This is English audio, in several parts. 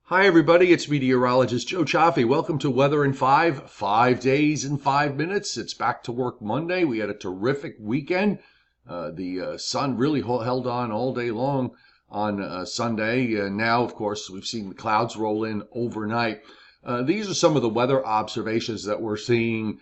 Hi, everybody. It's meteorologist Joe Cioffi. Welcome to Weather in 5 days in 5 minutes. It's back to work Monday. We had a terrific weekend. The sun really held on all day long on Sunday. Now, of course, we've seen the clouds roll in overnight. These are some of the weather observations that we're seeing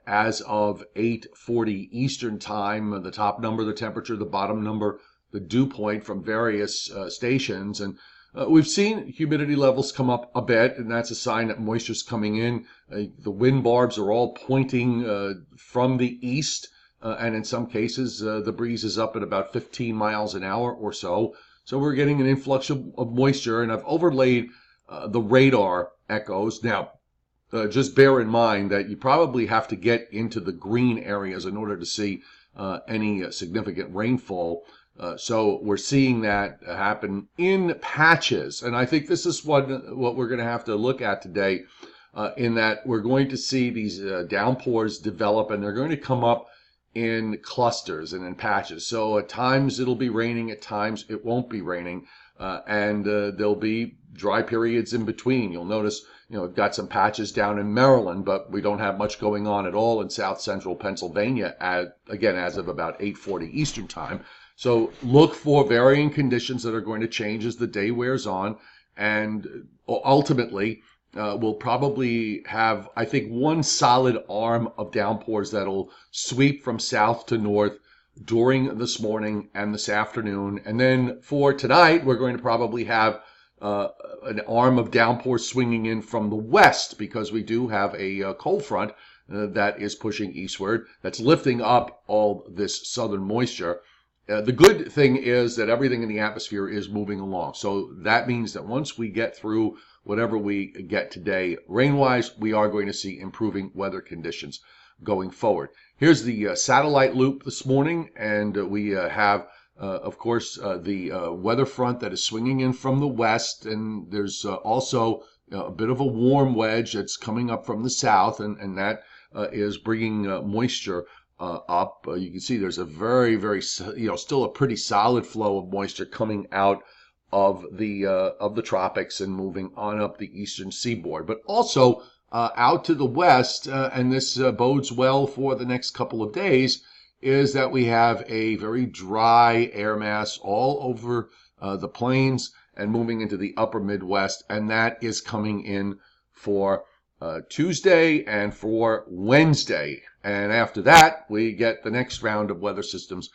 as of 8:40 Eastern Time. The top number, the temperature, the bottom number, the dew point from various stations. And we've seen humidity levels come up a bit, and that's a sign that moisture's coming in. The wind barbs are all pointing from the east, and in some cases, the breeze is up at about 15 miles an hour or so. So we're getting an influx of moisture, and I've overlaid the radar echoes. Now, just bear in mind that you probably have to get into the green areas in order to see any significant rainfall. So we're seeing that happen in patches, and I think this is what we're going to have to look at today, in that we're going to see these downpours develop, and they're going to come up in clusters and in patches. So at times it'll be raining, at times it won't be raining, and there'll be dry periods in between. You'll notice, we've got some patches down in Maryland, but we don't have much going on at all in south central Pennsylvania, again, as of about 8:40 Eastern Time. So look for varying conditions that are going to change as the day wears on, and ultimately we'll probably have, I think, one solid arm of downpours that'll sweep from south to north during this morning and this afternoon. And then for tonight, we're going to probably have an arm of downpours swinging in from the west, because we do have a cold front that is pushing eastward, that's lifting up all this southern moisture. The good thing is that everything in the atmosphere is moving along. So that means that once we get through whatever we get today, rain-wise, we are going to see improving weather conditions going forward. Here's the satellite loop this morning, and we have, of course, the weather front that is swinging in from the west, and there's also a bit of a warm wedge that's coming up from the south, and that is bringing moisture up. You can see there's a very, still a pretty solid flow of moisture coming out of the tropics and moving on up the eastern seaboard, but also out to the west, and this bodes well for the next couple of days, is that we have a very dry air mass all over the plains and moving into the upper Midwest, and that is coming in for Tuesday and for Wednesday. And after that, we get the next round of weather systems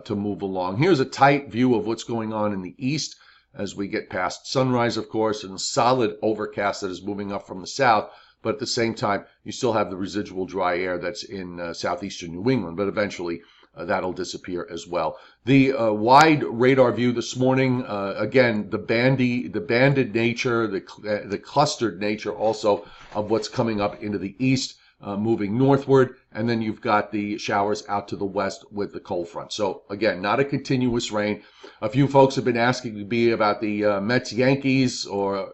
to move along. Here's a tight view of what's going on in the east as we get past sunrise, of course, and a solid overcast that is moving up from the south. But at the same time, you still have the residual dry air that's in southeastern New England, but eventually that'll disappear as well. The wide radar view this morning, again, the banded nature, the clustered nature also of what's coming up into the east, moving northward, and then you've got the showers out to the west with the cold front. So again, not a continuous rain. A few folks have been asking me about the Mets-Yankees, or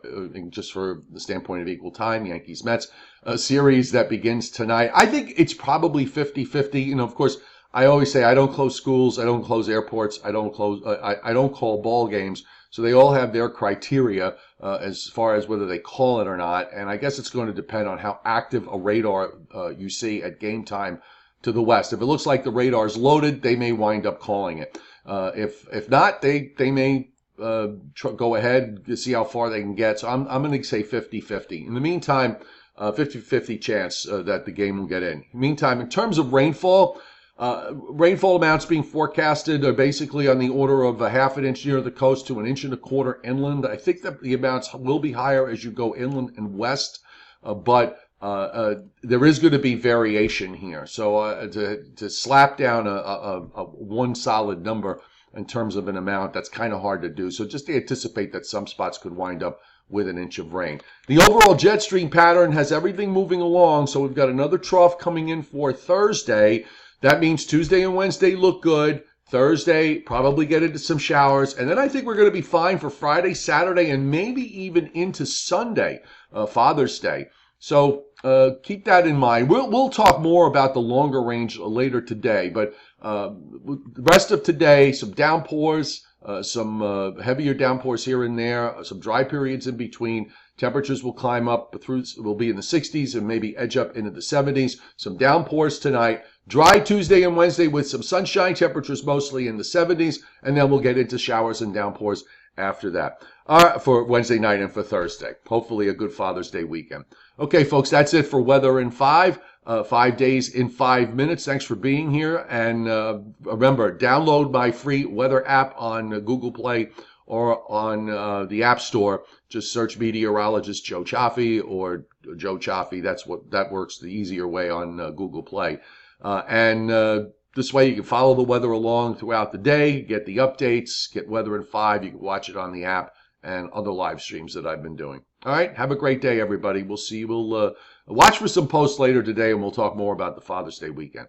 just for the standpoint of equal time, Yankees-Mets, series that begins tonight. I think it's probably 50-50. Of course, I always say I don't close schools, I don't close airports, I don't call ball games. So they all have their criteria as far as whether they call it or not. And I guess it's going to depend on how active a radar you see at game time to the west. If it looks like the radar's loaded, they may wind up calling it. If not, they may go ahead to see how far they can get. So I'm going to say 50-50. In the meantime, 50-50 chance that the game will get in. Meantime, in terms of rainfall, rainfall amounts being forecasted are basically on the order of a half an inch near the coast to 1.25 inches inland. I think that the amounts will be higher as you go inland and west, but there is going to be variation here. So to slap down a one solid number in terms of an amount, that's kind of hard to do. So just anticipate that some spots could wind up with an inch of rain. The overall jet stream pattern has everything moving along. So we've got another trough coming in for Thursday. That means Tuesday and Wednesday look good. Thursday, probably get into some showers. And then I think we're going to be fine for Friday, Saturday, and maybe even into Sunday, Father's Day. So keep that in mind. We'll talk more about the longer range later today. But the rest of today, some downpours, some heavier downpours here and there, some dry periods in between. Temperatures will climb up will be in the 60s and maybe edge up into the 70s. Some downpours tonight. Dry Tuesday and Wednesday with some sunshine, temperatures mostly in the 70s, and then we'll get into showers and downpours after that for Wednesday night and for Thursday. Hopefully a good Father's Day weekend. Okay, folks, that's it for Weather in 5. 5 days in 5 minutes. Thanks for being here. And remember, download my free weather app on Google Play or on the App Store. Just search meteorologist Joe Cioffi or Joe Cioffi. That works the easier way on Google Play. This way you can follow the weather along throughout the day, get the updates, get Weather in 5. You can watch it on the app and other live streams that I've been doing. All right, have a great day, everybody. We'll see you. We'll watch for some posts later today, and we'll talk more about the Father's Day weekend.